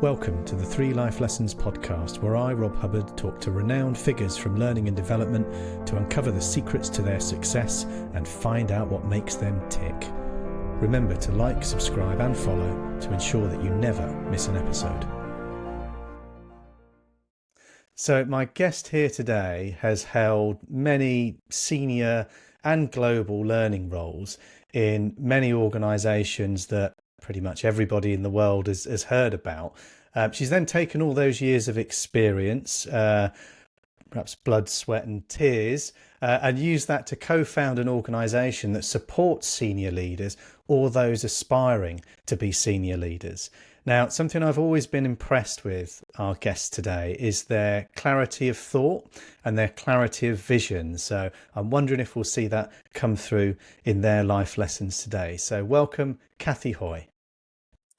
Welcome to the 3 Life Lessons podcast, where I, Rob Hubbard, talk to renowned figures from learning and development to uncover the secrets to their success and find out what makes them tick. Remember to like, subscribe and follow to ensure that you never miss an episode. So my guest here today has held many senior and global learning roles in many organisations that pretty much everybody in the world has heard about. She's then taken all those years of experience, perhaps blood, sweat and tears, and used that to co-found an organisation that supports senior leaders or those aspiring to be senior leaders. Now, something I've always been impressed with our guests today is their clarity of thought and their clarity of vision. So I'm wondering if we'll see that come through in their life lessons today. So welcome, Cathy Hoy.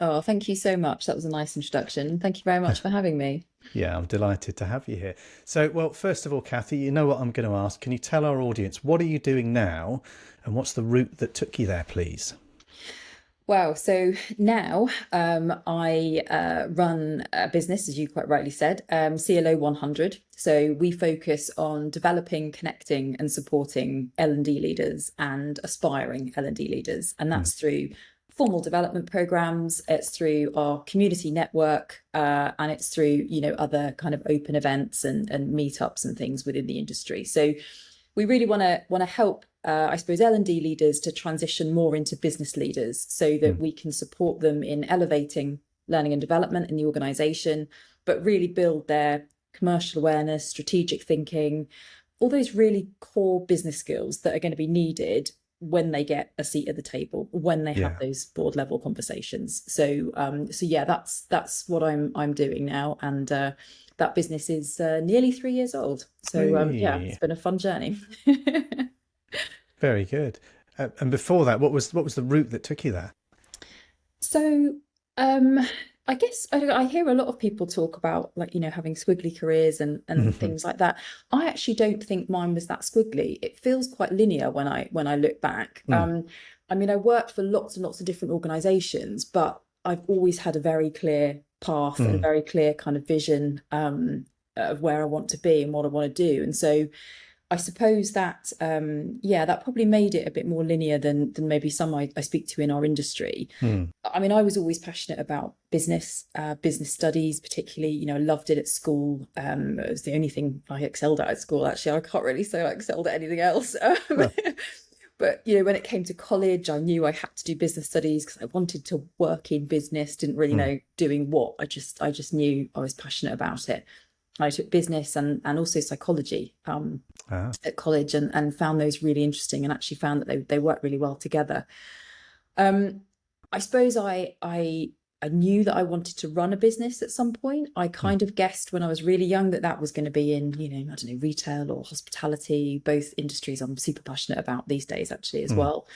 Oh, thank you so much. That was a nice introduction. Thank you very much for having me. Yeah, I'm delighted to have you here. So, well, first of all, Cathy, you know what I'm going to ask. Can you tell our audience, what are you doing now and what's the route that took you there, please? Wow. So now I run a business, as you quite rightly said, CLO 100. So we focus on developing, connecting and supporting L&D leaders and aspiring L&D leaders. And that's through formal development programs, it's through our community network, and it's through, other kind of open events and meetups and things within the industry. So we really want to help, I suppose, L&D leaders to transition more into business leaders so that we can support them in elevating learning and development in the organization, but really build their commercial awareness, strategic thinking, all those really core business skills that are going to be needed when they get a seat at the table, when they have those board level conversations. So yeah, that's what I'm doing now, and that business is nearly 3 years old. So yeah, it's been a fun journey. Very good. And before that, what was the route that took you there? So I guess I hear a lot of people talk about, like, having squiggly careers and things like that. I actually don't think mine was that squiggly. It feels quite linear when I look back. I mean, I worked for lots and lots of different organizations, but I've always had a very clear path and a very clear kind of vision of where I want to be and what I want to do. And so I suppose that, that probably made it a bit more linear than maybe some I speak to in our industry. I mean, I was always passionate about business studies, particularly, I loved it at school. It was the only thing I excelled at school, actually. I can't really say I excelled at anything else. But, when it came to college, I knew I had to do business studies because I wanted to work in business, didn't really know doing what. I just knew I was passionate about it. I took business and also psychology at college and found those really interesting, and actually found that they work really well together. I suppose I knew that I wanted to run a business at some point. I kind of guessed when I was really young that was going to be in, I don't know, retail or hospitality, both industries I'm super passionate about these days, actually, as well.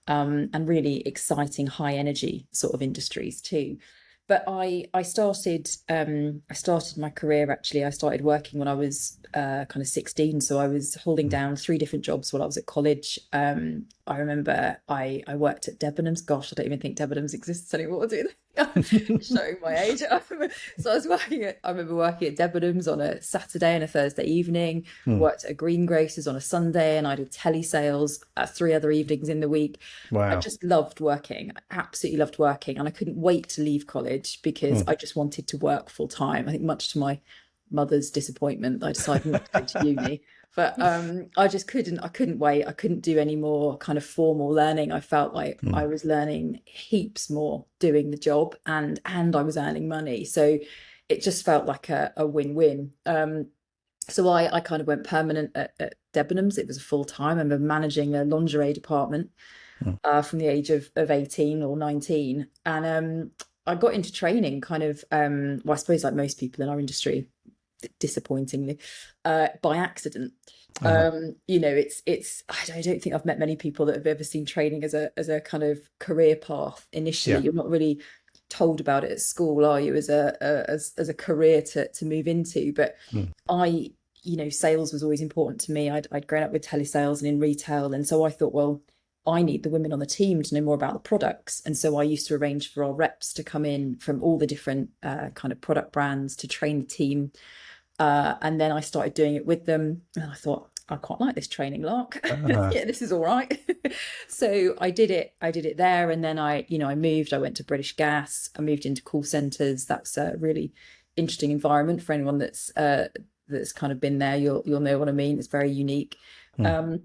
And really exciting, high energy sort of industries too. But I started my career, actually. I started working when I was kind of 16. So I was holding down 3 different jobs while I was at college. I remember I worked at Debenhams. Gosh, I don't even think Debenhams exists anymore, do they? Showing my age. So I remember working at Debenhams on a Saturday and a Thursday evening, worked at Greengrocer's on a Sunday, and I did telesales 3 other evenings in the week. Wow. I just loved working. I absolutely loved working, and I couldn't wait to leave college because I just wanted to work full time. I think much to my mother's disappointment, I decided not to go to uni. But I couldn't wait. I couldn't do any more kind of formal learning. I felt like I was learning heaps more doing the job, and I was earning money. So it just felt like a win-win. So I kind of went permanent at Debenhams. It was a full time. I remember managing a lingerie department from the age of 18 or 19. And I got into training kind of, I suppose like most people in our industry, disappointingly, by accident. It's I don't think I've met many people that have ever seen training as a kind of career path initially. You're not really told about it at school, are you, as a career to move into? But sales was always important to me. I'd grown up with telesales and in retail, and so I thought, well, I need the women on the team to know more about the products. And so I used to arrange for our reps to come in from all the different kind of product brands to train the team. And then I started doing it with them. And I thought, I quite like this training, Lark. Uh, Yeah, this is all right. So I did it. I did it there. And then I moved. I went to British Gas. I moved into call centers. That's a really interesting environment for anyone that's kind of been there. You'll know what I mean. It's very unique. mm,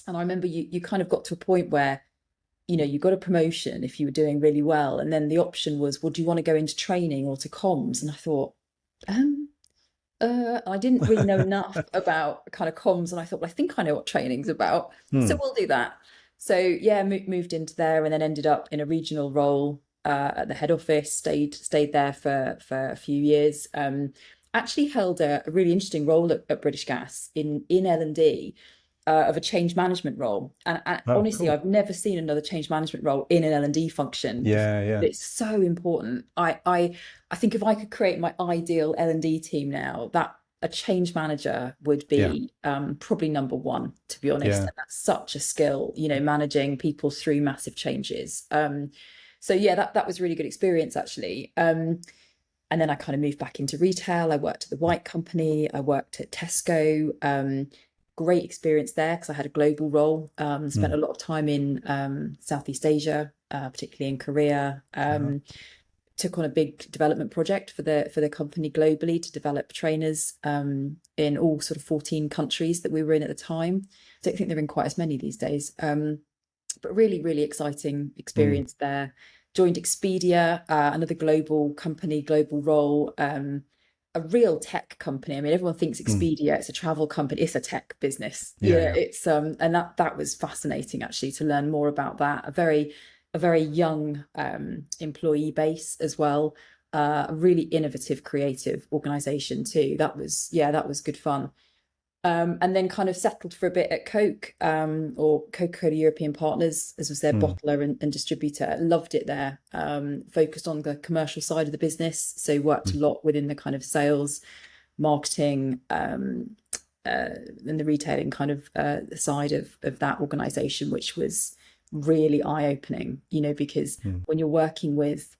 And I remember you kind of got to a point where, you got a promotion if you were doing really well. And then the option was, well, do you want to go into training or to comms? And I thought, um, I didn't really know enough about kind of comms. And I thought, well, I think I know what training's about. So mm, we'll do that. So yeah, moved into there and then ended up in a regional role at the head office, stayed there for a few years. Actually held a really interesting role at British Gas in L&D, of a change management role. And oh, honestly, cool. I've never seen another change management role in an L&D function before. Yeah, yeah, It's so important. I think if I could create my ideal L&D team now, that a change manager would yeah, be probably number one, to be honest. yeah. And that's such a skill, managing people through massive changes. So yeah, that was a really good experience actually. And then I kind of moved back into retail. I worked at the White Company. I worked at Tesco. Great experience there because I had a global role. Spent Mm, a lot of time in Southeast Asia, particularly in Korea. uh, Took on a big development project for the company globally to develop trainers in all sort of 14 countries that we were in at the time. I don't think they're in quite as many these days. But really, really exciting mm, experience there. Joined Expedia, another global company, global role, a real tech company. I mean, everyone thinks mm, Expedia, it's a travel company, it's a tech business. yeah, Yeah, yeah. it's and that was fascinating actually to learn more about that. A very young employee base as well. A really innovative, creative organization too. That was good fun. And then kind of settled for a bit at Coke, or Coca-Cola European Partners, as was their Mm, bottler and distributor. Loved it there. Focused on the commercial side of the business, so worked a mm, lot within the kind of sales, marketing, and the retailing kind of side of that organization, which was really eye-opening, because mm. when you're working with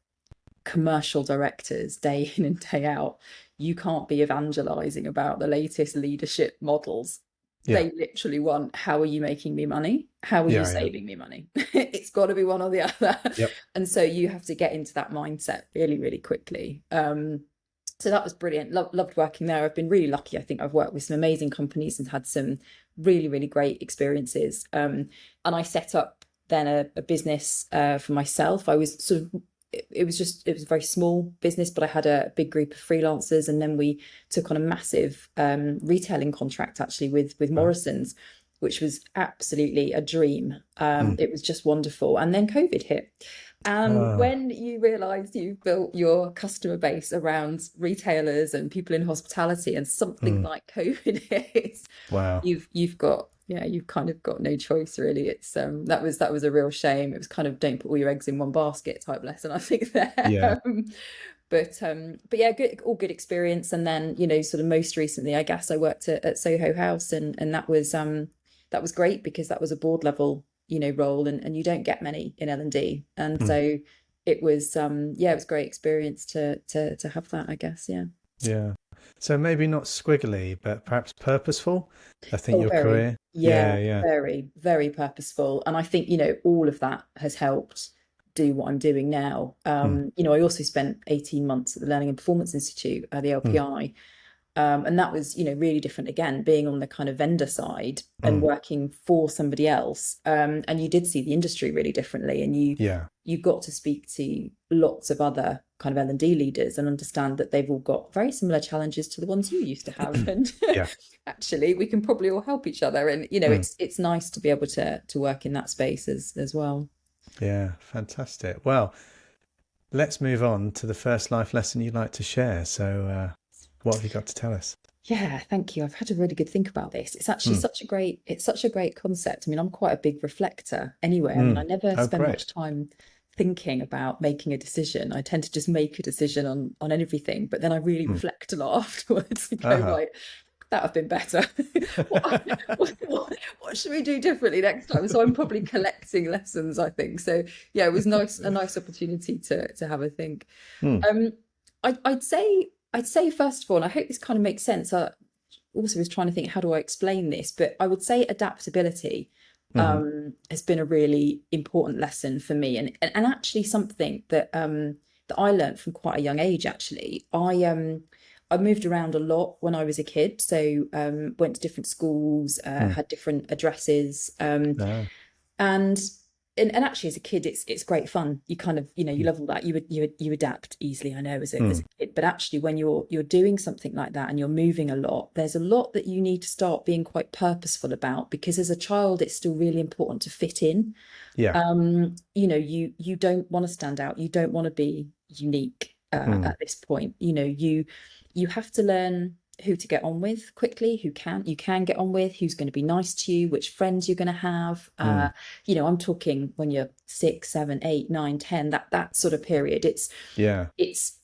commercial directors day in and day out, you can't be evangelizing about the latest leadership models. Yeah, They literally want, how are you making me money? How are you yeah, yeah. saving me money? It's got to be one or the other. Yep. And so you have to get into that mindset really, really quickly. So that was brilliant. Loved working there. I've been really lucky. I think I've worked with some amazing companies and had some really, really great experiences. And I set up then a business for myself. I was sort of it was a very small business, but I had a big group of freelancers, and then we took on a massive retailing contract actually with Uh, Morrison's, which was absolutely a dream. mm, It was just wonderful, and then COVID hit. And uh, when you realise you've built your customer base around retailers and people in hospitality, and something mm, like COVID hits, wow. you've got, yeah, you've kind of got no choice really. It's that was a real shame. It was kind of don't put all your eggs in one basket type lesson, I think there. Yeah. But yeah, good, all good experience. And then, sort of most recently, I guess I worked at Soho House, and that was great because that was a board level, role, and you don't get many in L&D. And Mm, so it was yeah, it was a great experience to have that, I guess. Yeah. yeah. So maybe not squiggly, but perhaps purposeful. I think Oh, your very. career. Yeah, Yeah, yeah. very, very purposeful. And I think, all of that has helped do what I'm doing now. Mm, I also spent 18 months at the Learning and Performance Institute, the mm, LPI. And that was, really different again, being on the kind of vendor side and mm, working for somebody else. And you did see the industry really differently, and yeah. you got to speak to lots of other kind of L&D leaders and understand that they've all got very similar challenges to the ones you used to have. And Yeah. actually, we can probably all help each other. And Mm, it's nice to be able to work in that space as well. yeah. Fantastic. Well, let's move on to the first life lesson you'd like to share. So, what have you got to tell us? Yeah, thank you. I've had a really good think about this. It's actually Mm, such a great concept. I mean, I'm quite a big reflector anyway. I mean, I mm. never Oh, spend great. much time thinking about making a decision. I tend to just make a decision on everything, but then I really Mm. reflect a lot afterwards and go, Uh-huh. right, that have been better. what, what should we do differently next time? So I'm probably collecting lessons, I think. So yeah, it was a nice opportunity to have a think. Hmm. Um, I'd say first of all, and I hope this kind of makes sense. I also was trying to think, how do I explain this? But I would say adaptability Hmm. has been a really important lesson for me, and actually something that I learned from quite a young age. Actually, I moved around a lot when I was a kid, so went to different schools, Hmm. had different addresses, Ah. and and actually as a kid it's great fun. You kind of, you Hmm. love all that. You adapt easily, I know, as Hmm. a kid, but actually when you're doing something like that and you're moving a lot, there's a lot that you need to start being quite purposeful about, because as a child it's still really important to fit in. Yeah. You don't want to stand out, you don't want to be unique Hmm. at this point. You have to learn who to get on with quickly, who you can get on with, who's going to be nice to you, which friends you're going to have. Hmm. I'm talking when you're 6, 7, 8, 9, 10, that sort of period. Yeah. It's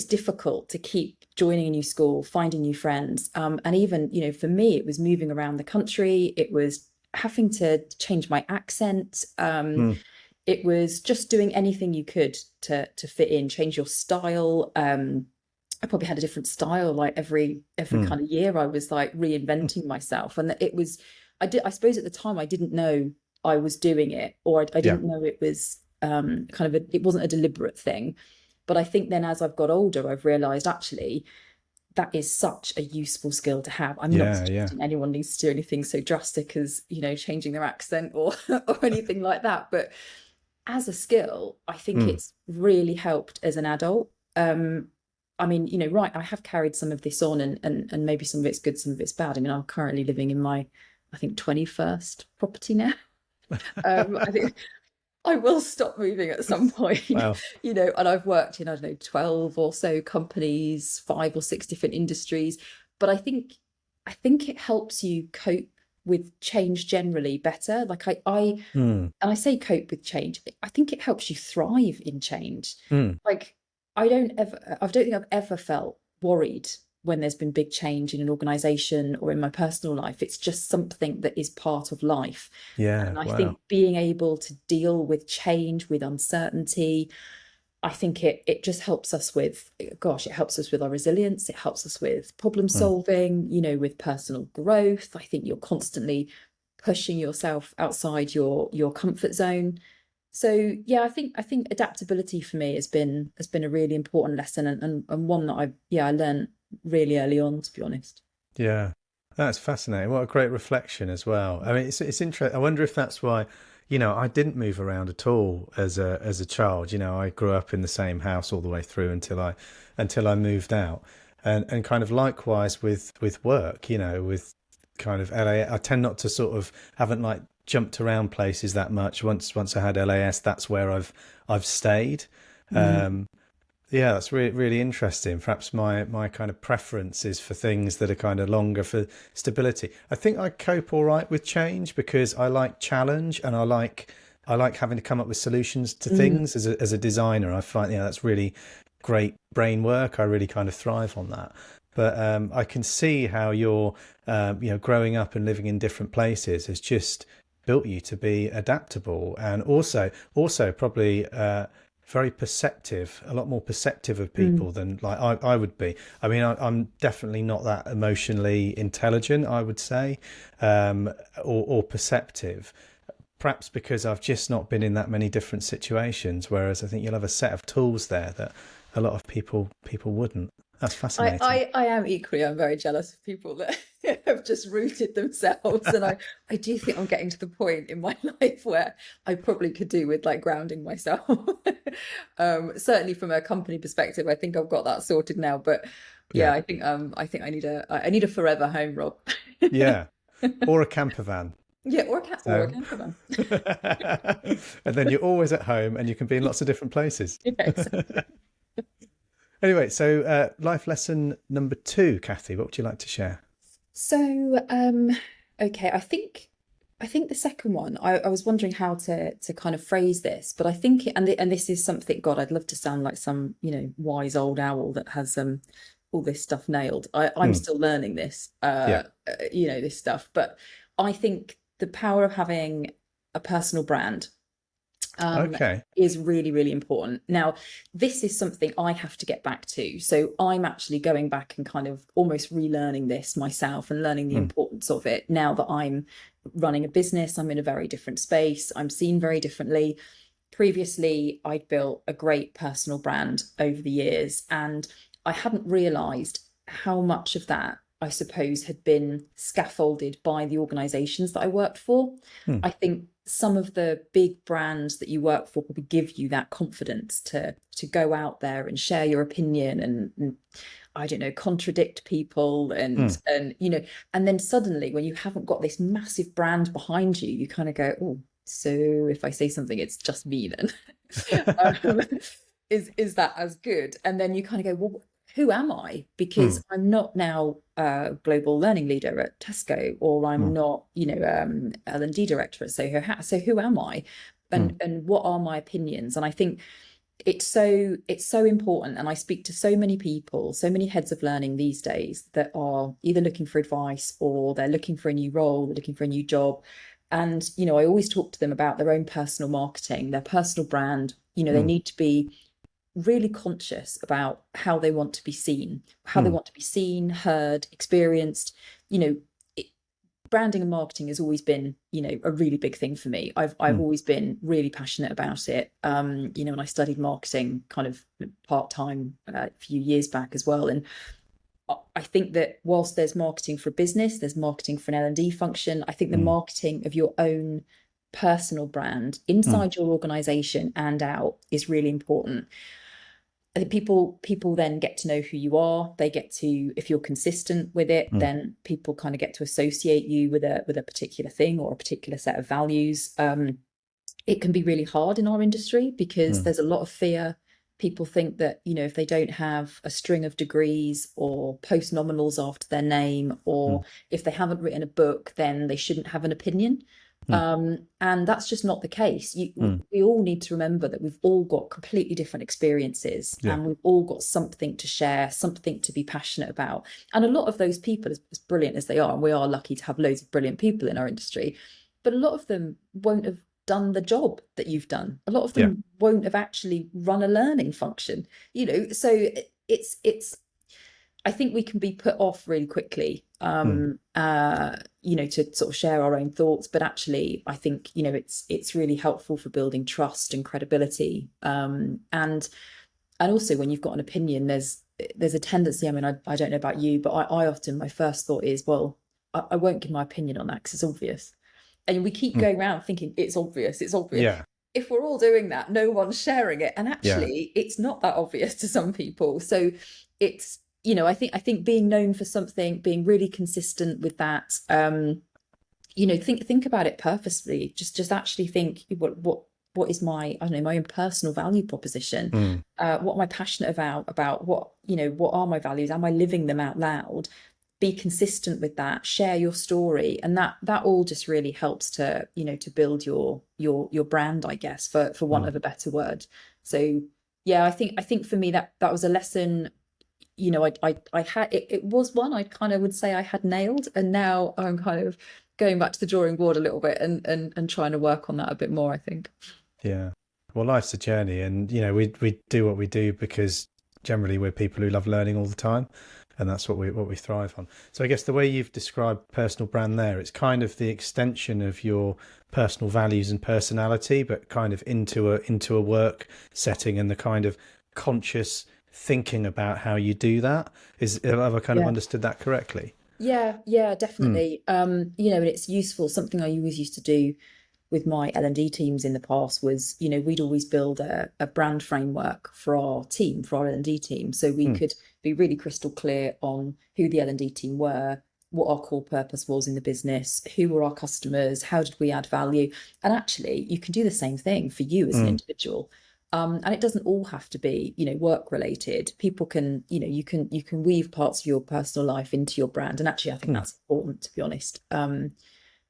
difficult to keep joining a new school, finding new friends. And even, for me, it was moving around the country. It was having to change my accent. Hmm. It was just doing anything you could to fit in, change your style. I probably had a different style like every Hmm. kind of year. I was like reinventing myself, and it was, I suppose at the time I didn't know I was doing it, or I Yeah. didn't know it was it wasn't a deliberate thing. But I think then as I've got older, I've realized actually that is such a useful skill to have. I'm not Yeah. Yeah. suggesting anyone needs to do anything so drastic as, changing their accent or or anything like that, but as a skill, I think Hmm. it's really helped as an adult. I mean, right, I have carried some of this on, and maybe some of it's good, some of it's bad. I mean, I'm currently living in my, I think, 21st property now. I think I will stop moving at some point, Well. and I've worked in, I don't know, 12 or so companies, 5 or 6 different industries. But I think it helps you cope with change generally better. Like Hmm. and I say cope with change, I think it helps you thrive in change. Hmm. Like I don't think I've ever felt worried when there's been big change in an organization or in my personal life. It's just something that is part of life. Yeah. And I Wow. think being able to deal with change, with uncertainty, I think it just helps us with, gosh, it helps us with our resilience. It helps us with problem Hmm. solving, with personal growth. I think you're constantly pushing yourself outside your comfort zone. So yeah, I think adaptability for me has been a really important lesson, and one that I learned really early on, to be honest. Yeah, that's fascinating. What a great reflection as well. I mean, it's interesting. I wonder if that's why, I didn't move around at all as a child. I grew up in the same house all the way through until I moved out, and kind of likewise with work. With kind of LA, I tend not to sort of haven't like jumped around places that much. Once I had LAS, that's where I've stayed. Mm, Um, yeah, that's really really interesting. Perhaps my kind of preference is for things that are kind of longer for stability. I think I cope all right with change because I like challenge and I like having to come up with solutions to mm, things as a designer. I find that's really great brain work. I really kind of thrive on that. But I can see how your growing up and living in different places has just built you to be adaptable and also probably very perceptive, a lot more perceptive of mm, people than like I would be. I mean, I'm definitely not that emotionally intelligent, I would say, or perceptive. Perhaps because I've just not been in that many different situations. Whereas I think you'll have a set of tools there that a lot of people wouldn't. That's I, fascinating. I am equally, I'm very jealous of people that have just rooted themselves. And I do think I'm getting to the point in my life where I probably could do with like grounding myself. Certainly from a company perspective, I think I've got that sorted now. But yeah, Yeah, I think I need a forever home, Rob. yeah, or a camper van. Yeah, or a So, camper van. and then you're always at home and you can be in lots of different places. Yeah, exactly. Anyway, so life lesson number two, Cathy, what would you like to share? So, okay, I think the second one, I was wondering how to kind of phrase this, but I think and this is something, God, I'd love to sound like some, wise old owl that has all this stuff nailed. I'm Mm. still learning this, Yeah. this stuff. But I think the power of having a personal brand um, Okay. is really, really important. Now, this is something I have to get back to. So I'm actually going back and kind of almost relearning this myself and learning the Mm. importance of it now that I'm running a business. I'm in a very different space. I'm seen very differently. Previously, I'd built a great personal brand over the years, and I hadn't realized how much of that, I suppose, had been scaffolded by the organizations that I worked for. Mm. I think some of the big brands that you work for probably give you that confidence to go out there and share your opinion and I don't know, contradict people Mm. and and then suddenly when you haven't got this massive brand behind you, you kind of go, oh, so if I say something, it's just me then. um, is that as good? And then you kind of go, well, who am I? Because Mm. I'm not now a global learning leader at Tesco, or I'm Mm. not, L&D director at Soho House. So who am I? Mm. And what are my opinions? And I think it's so important. And I speak to so many people, so many heads of learning these days that are either looking for advice or they're looking for a new role, they're looking for a new job. And, I always talk to them about their own personal marketing, their personal brand. They Mm. need to be really conscious about how they want to be seen, how they Mm. want to be seen, heard, experienced. You know, it, Branding and marketing has always been, a really big thing for me. I've Mm. always been really passionate about it. And I studied marketing kind of part-time a few years back as well. And I think that whilst there's marketing for a business, there's marketing for an L&D function. I think the Mm. marketing of your own personal brand Mm. inside your organization and out is really important. I think people then get to know who you are. They get to, if you're consistent with it, Mm. then people kind of get to associate you with a particular thing or a particular set of values. It can be really hard in our industry because Mm. there's a lot of fear. People think that, if they don't have a string of degrees or post nominals after their name, Mm. or if they haven't written a book, then they shouldn't have an opinion. Mm. And that's just not the case. Mm. We all need to remember that we've all got completely different experiences Yeah. and we've all got something to share, something to be passionate about. And a lot of those people, as brilliant as they are, and we are lucky to have loads of brilliant people in our industry, but a lot of them won't have done the job that you've done. A lot of Yeah. them won't have actually run a learning function, so it's I think we can be put off really quickly, Mm. to sort of share our own thoughts. But actually, I think, it's really helpful for building trust and credibility. And also when you've got an opinion, there's a tendency. I mean, I don't know about you, but I often, my first thought is, well, I won't give my opinion on that because it's obvious. And we keep Mm. going around thinking it's obvious, it's obvious. Yeah. If we're all doing that, no one's sharing it. And Yeah. actually, it's not that obvious to some people. So it's, I think being known for something, being really consistent with that, think about it purposefully. Just actually think what is my, I don't know, my own personal value proposition? Mm. What am I passionate about what are my values? Am I living them out loud? Be consistent with that, share your story, and that all just really helps to build your brand, I guess, for want Mm. of a better word. So yeah, I think for me that was a lesson. I had it was one I kind of would say I had nailed, and now I'm kind of going back to the drawing board a little bit and trying to work on that a bit more, I think. Yeah. Well, life's a journey, and we do what we do because generally we're people who love learning all the time, and that's what we thrive on. So I guess the way you've described personal brand there, it's kind of the extension of your personal values and personality, but kind of into a work setting, and the kind of conscious thinking about how you do that. Have I kind of Yeah. understood that correctly? Yeah, Mm. definitely. And it's useful. Something I always used to do with my L&D teams in the past was, we'd always build a brand framework for our team, for our L&D team, so we Mm. could be really crystal clear on who the L&D team were, what our core purpose was in the business, who were our customers, how did we add value. And actually, you can do the same thing for you as an Mm. individual. And it doesn't all have to be, work related. People can, you can weave parts of your personal life into your brand. And actually, I think Mm. that's important, to be honest.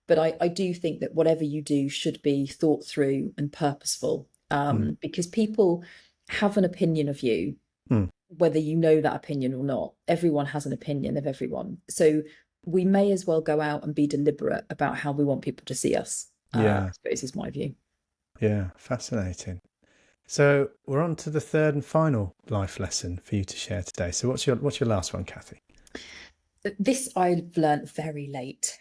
But I do think that whatever you do should be thought through and purposeful, Mm. because people have an opinion of you Mm. whether you know that opinion or not. Everyone has an opinion of everyone. So we may as well go out and be deliberate about how we want people to see us. I Yeah. suppose is my view. Yeah. Fascinating. So we're on to the third and final life lesson for you to share today. So what's your last one, Cathy? This I've learnt very late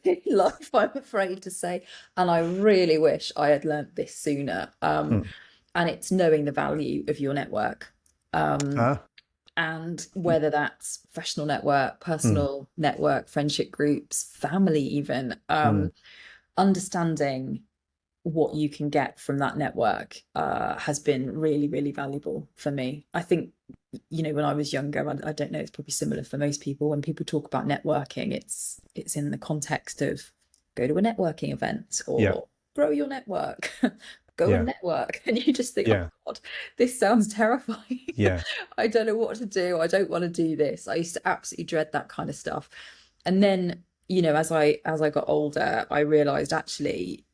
in life, I'm afraid to say, and I really wish I had learnt this sooner. Hmm. And it's knowing the value of your network. Um, Ah. and whether that's professional network, Hmm. personal network, friendship groups, family, even, Hmm. understanding what you can get from that network has been really, really valuable for me. I think, when I was younger, I don't know, it's probably similar for most people. When people talk about networking, it's in the context of go to a networking event Yeah. or grow your network, go and Yeah. network. And you just think, oh Yeah. God, this sounds terrifying. Yeah. I don't know what to do. I don't want to do this. I used to absolutely dread that kind of stuff. And then, as I got older, I realized actually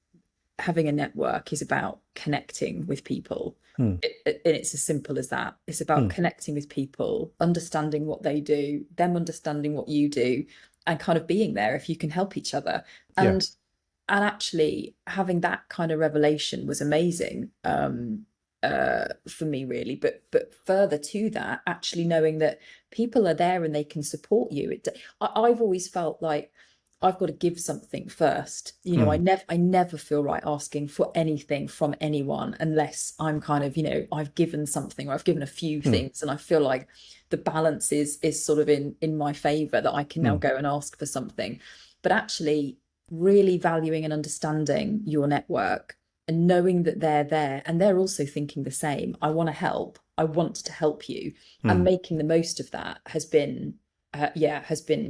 having a network is about connecting with people. Hmm. And it's as simple as that. It's about Hmm. connecting with people, understanding what they do, them understanding what you do, and kind of being there if you can help each other. Yeah. And actually having that kind of revelation was amazing, for me, really. But further to that, actually knowing that people are there and they can support you. I've always felt like I've got to give something first. Hmm. I never feel right asking for anything from anyone unless I'm kind of, I've given something or I've given a few Hmm. things, and I feel like the balance is sort of in my favor, that I can now Hmm. go and ask for something. But actually really valuing and understanding your network and knowing that they're there and they're also thinking the same. I want to help. I want to help you. And Hmm. making the most of that has been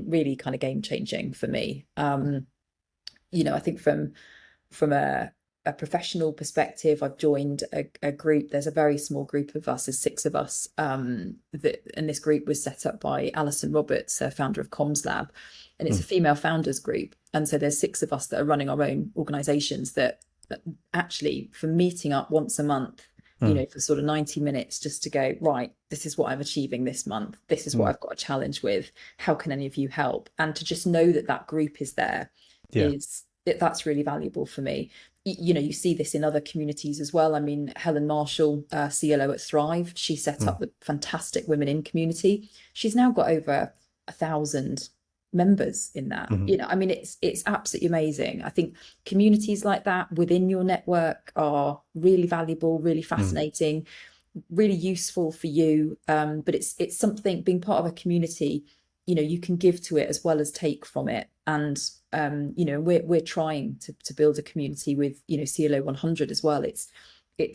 really kind of game changing for me. I think from a professional perspective, I've joined a group. There's a very small group of us, there's six of us, and this group was set up by Alison Roberts, founder of Comms Lab, and it's Hmm. a female founders group. And so there's six of us that are running our own organizations that actually, for meeting up once a month, Hmm. for sort of 90 minutes, just to go, right, this is what I'm achieving this month. This is what Hmm. I've got a challenge with. How can any of you help? And to just know that that group is there Yeah. that's really valuable for me. You see this in other communities as well. I mean, Helen Marshall, CLO at Thrive, she set Hmm. up the fantastic Women in Community. She's now got over 1,000 members in that. Hmm. I mean, it's absolutely amazing. I think communities like that within your network are really valuable, really Hmm. fascinating, really useful for you. But it's something, being part of a community, you can give to it as well as take from it. And we're trying to build a community with CLO 100 as well. It's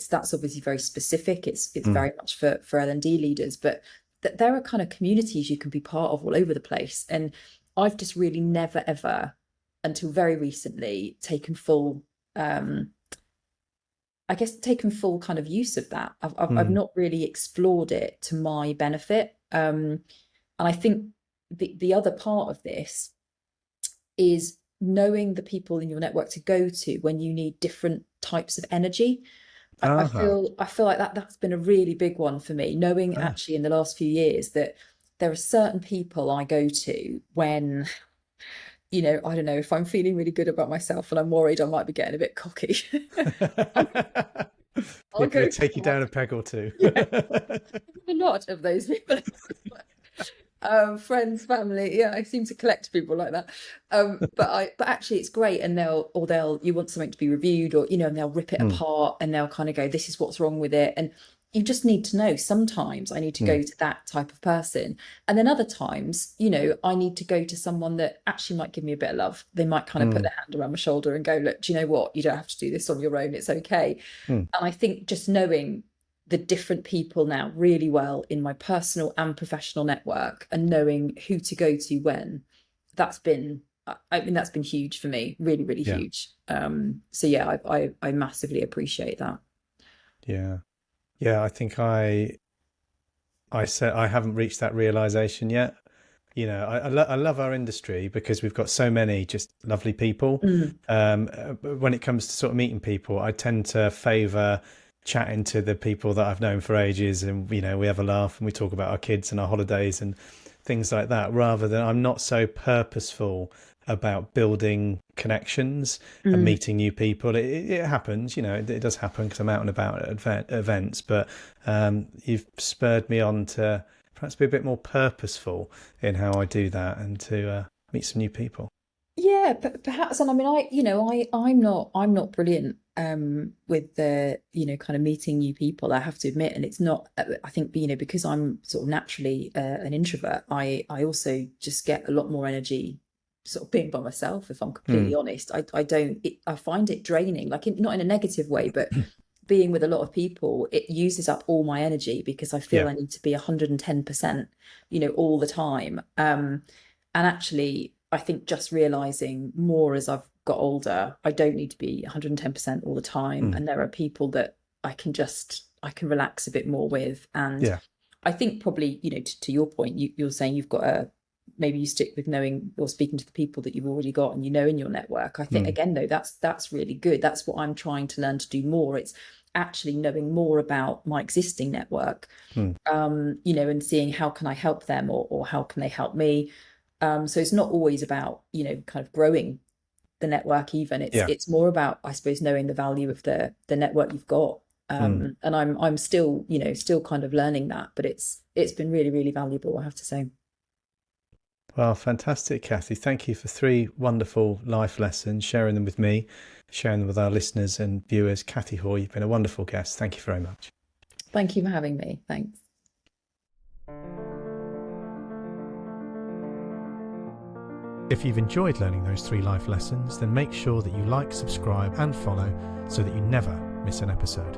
that's obviously very specific. It's Hmm. very much for L&D leaders, but that there are kind of communities you can be part of all over the place. And I've just really never ever, until very recently, taken full kind of use of that. I've Hmm. not really explored it to my benefit. And I think the other part of this is knowing the people in your network to go to when you need different types of energy. I Ah. feel I feel like that's been a really big one for me, knowing Ah. actually in the last few years that there are certain people I go to when, I don't know, if I'm feeling really good about myself and I'm worried I might be getting a bit cocky. I'll People who go to take you someone. down a peg or two. Yeah, a lot of those people. Friends, family. Yeah, I seem to collect people like that. But actually it's great. And you want something to be reviewed, or, and they'll rip it Hmm. apart and they'll kind of go, this is what's wrong with it. And you just need to know, sometimes I need to Hmm. go to that type of person. And then other times, I need to go to someone that actually might give me a bit of love. They might kind of put Hmm. their hand around my shoulder and go, look, do you know what? You don't have to do this on your own. It's okay. Hmm. And I think just knowing the different people now really well in my personal and professional network, and knowing who to go to when, that's been, I mean, that's been huge for me, really, really Yeah. huge. So yeah, I massively appreciate that. Yeah. Yeah. I think I said I haven't reached that realization yet. I love our industry because we've got so many just lovely people. Mm, But when it comes to sort of meeting people, I tend to favor chatting to the people that I've known for ages, and we have a laugh and we talk about our kids and our holidays and things like that, rather than I'm not so purposeful about building connections and meeting new people. It happens, it does happen because I'm out and about at events, but you've spurred me on to perhaps be a bit more purposeful in how I do that and to meet some new people. Yeah, perhaps, and I mean, I'm not brilliant with the kind of meeting new people. I have to admit, and it's not. I think because I'm sort of naturally an introvert, I also just get a lot more energy sort of being by myself. If I'm completely honest, I don't. I find it draining, like not in a negative way, but being with a lot of people, it uses up all my energy because I feel Yeah. I need to be 110%, all the time. And actually, I think just realizing more as I've got older, I don't need to be 110% all the time. And there are people that I can relax a bit more with. And Yeah. I think probably, to your point, you're saying you've got maybe you stick with knowing or speaking to the people that you've already got and in your network. I think again, though, that's really good. That's what I'm trying to learn to do more. It's actually knowing more about my existing network, and seeing how can I help them or how can they help me. So it's not always about, kind of growing the network even. Yeah. It's more about, I suppose, knowing the value of the network you've got. And I'm still, still kind of learning that, but it's been really, really valuable, I have to say. Well, fantastic, Cathy. Thank you for 3 wonderful life lessons, sharing them with me, sharing them with our listeners and viewers. Cathy Hoy, you've been a wonderful guest. Thank you very much. Thank you for having me. Thanks. If you've enjoyed learning those 3 life lessons, then make sure that you like, subscribe and follow so that you never miss an episode.